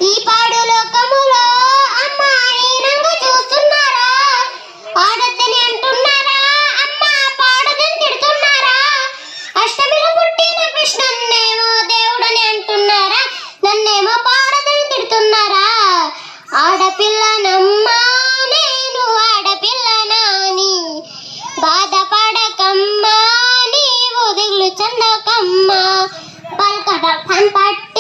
ఈ పాడు లోకములో అమ్మ హీనంగా చూస్తున్నారా? ఆడొద్దని అంటున్నారా? అమ్మ పాడదని తిడుతున్నారా? అష్టమిలో పుట్టిన కృష్ణన్నేమో దేవుడని అంటున్నారా? నన్నేమో పాడదని తిడుతున్నారా? ఆడపిల్లనమ్మా నేను ఆడపిల్లనాని బాధపడకమ్మా నీవు దిగులు చెందకమ్మా పల్కడ పన్పట్